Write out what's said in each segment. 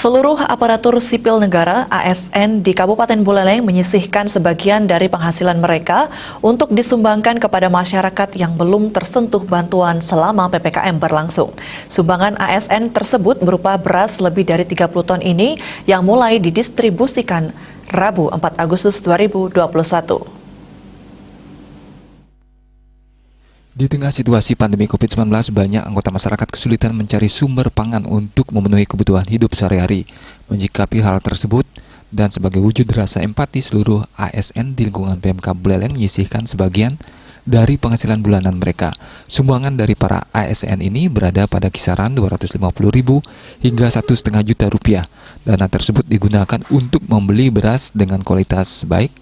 Seluruh aparatur sipil negara (ASN) di Kabupaten Buleleng menyisihkan sebagian dari penghasilan mereka untuk disumbangkan kepada masyarakat yang belum tersentuh bantuan selama PPKM berlangsung. Sumbangan ASN tersebut berupa beras lebih dari 30 ton ini yang mulai didistribusikan Rabu 4 Agustus 2021. Di tengah situasi pandemi COVID-19, banyak anggota masyarakat kesulitan mencari sumber pangan untuk memenuhi kebutuhan hidup sehari-hari. Menyikapi hal tersebut, dan sebagai wujud rasa empati, seluruh ASN di lingkungan PMK Buleleng menyisihkan sebagian dari penghasilan bulanan mereka. Sumbangan dari para ASN ini berada pada kisaran 250.000 hingga 1,5 juta rupiah. Dana tersebut digunakan untuk membeli beras dengan kualitas baik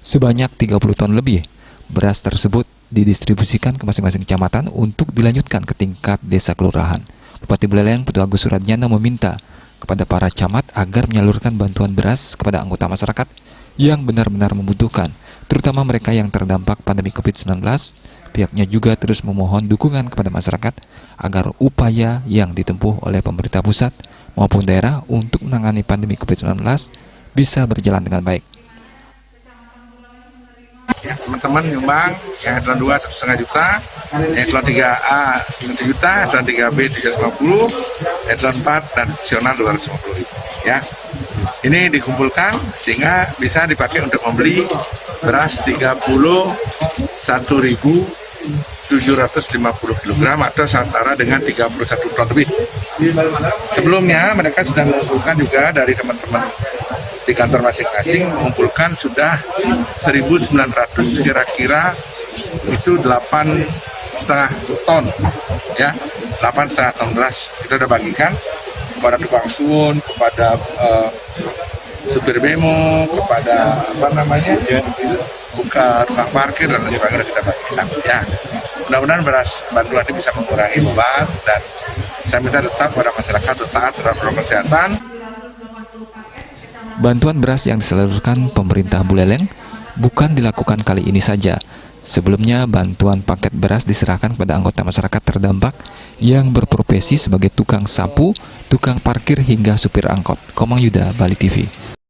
sebanyak 30 ton lebih. Beras tersebut didistribusikan ke masing-masing kecamatan untuk dilanjutkan ke tingkat desa kelurahan. Bupati Buleleng, Putu Agus Suratjana meminta kepada para camat agar menyalurkan bantuan beras kepada anggota masyarakat yang benar-benar membutuhkan, terutama mereka yang terdampak pandemi COVID-19. Pihaknya juga terus memohon dukungan kepada masyarakat agar upaya yang ditempuh oleh pemerintah pusat maupun daerah untuk menangani pandemi COVID-19 bisa berjalan dengan baik. Ya, teman-teman nyumbang yang eselon 2 1,5 juta, eselon 3A 1 juta, eselon 3B 350, eselon 4 dan nasional 250.000. Ya, ini dikumpulkan sehingga bisa dipakai untuk membeli beras 31.750 kg atau setara dengan 31 ton lebih. Sebelumnya mereka sudah mengumpulkan juga dari teman-teman di kantor masing-masing, mengumpulkan sudah 1.900 kira-kira itu 8,5 ton ya, 8,5 ton beras kita udah bagikan kepada tukang sun, kepada supir bemo, kepada buka tukang parkir dan lain sebagainya kita bagikan ya. Mudah-mudahan beras bantuan ini bisa mengurangi beban, dan saya minta tetap pada masyarakat taat terhadap protokol kesehatan. Bantuan beras yang disalurkan pemerintah Buleleng bukan dilakukan kali ini saja. Sebelumnya, bantuan paket beras diserahkan kepada anggota masyarakat terdampak yang berprofesi sebagai tukang sapu, tukang parkir hingga supir angkot. Komang Yuda, Bali TV.